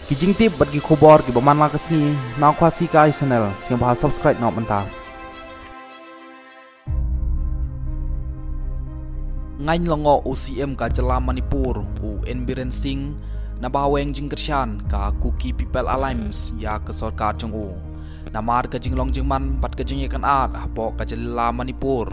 Kijing tip bagi kubor ki baman la kesni na kwasi ka channel sing bahal subscribe na menta. Ngain longo UCM ka Jela Manipur UN Biren Singh na baweng jing kershan ka Kuki People Alliance ya ke sarkar jong u. Namar ka jing long jing man pat ka jing ikan at po ka Jela Manipur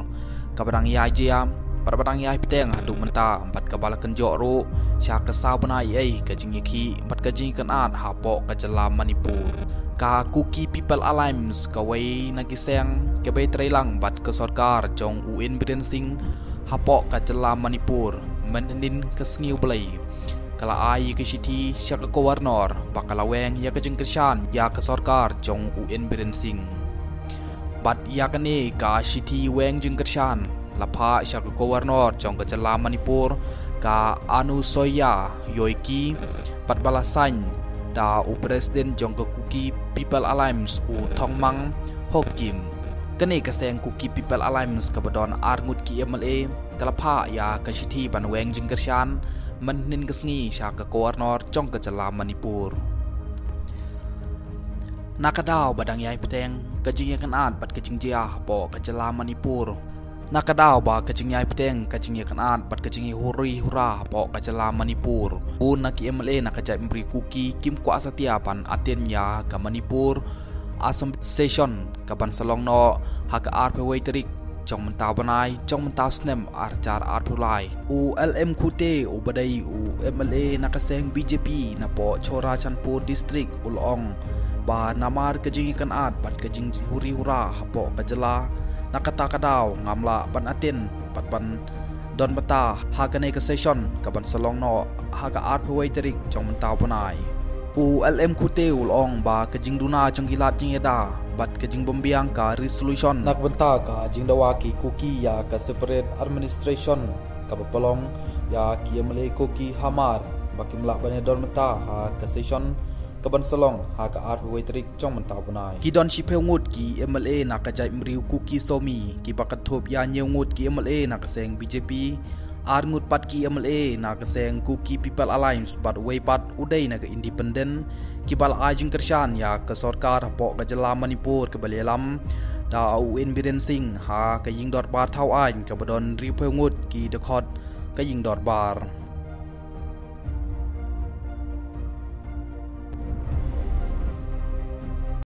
ka barang ya jia pada barang ya piteng adu menta empat ka balakan joro sya ka saw banai ai ka jing iki empat ka jing ikan at po ka Jela Manipur ka Kuki People Alliance ka wei nagiseng ka bai trailang bat ka sarkar jong UN Biren Singh hapok ka Jela Manipur menin ke sengiu belai kala ai ke siti syak ke gubernur bakalaweng ya ke jengkesan ya ke sarkar jong UN Biren Singh bat ya kane ka siti weng jengkesan lapa syak ke gubernur jong ke Jela Manipur ka Anu Soya Yoiki pat balasan da u presiden jong ke Kuki People Alliance u Thongmang Hokim kene kaseng Kuki People Alliance kabadon arngut ki MLA kalapa ya kasiti banweng jingkersyan menin kesngi sya ke gubernur jong ke Jela Manipur nakadaw badang yai peteng kajing yakan at bat kajing jia po ke Jela Manipur nakadaw ba kajing yai peteng kajing yakan at bat kajing huri hura po ke Jela Manipur un naki MLA nakajai memberi Kuki kim kuasa tiapan aten ya ke Manipur asam session kaban salong no hak RPW terik jong mentau banai jong mentau snem arcar RPW ULM kute ubadai MLA nakaseng BJP na po Chora Chanpur district ulong ba namar kajing ikan at bat kajing huri hura po ke Jela nakata kadaw ngamla ban atin pat ban don bata hakane ke session kaban salong no hak RPW terik jong mentau banai ULM kute ulong ba kajing duna jong hilat jing eda bat kajing bombiang ka resolution nak benta ka jing dawaki Kuki ya ka separate administration ka bapalong ya ki MLA Kuki Hamar baki melak banyak don menta ha ka session ka ban salong ha ka RPW terik jong menta bunai ki don shi peungut ki MLA nak ka jai mriu Kuki Somi ki bakat thop ya nyeungut ki MLA nak seng BJP arngut pat ki MLA na kaseng Kuki People Alliance bat way pat udai na independent ki bal ajing kershan ya ke sarkar po ke Jela Manipur ke balelam da UN Biren Singh ha ke ying dot bar thau ain ke badon ri peungut ki dekot ke ying dot bar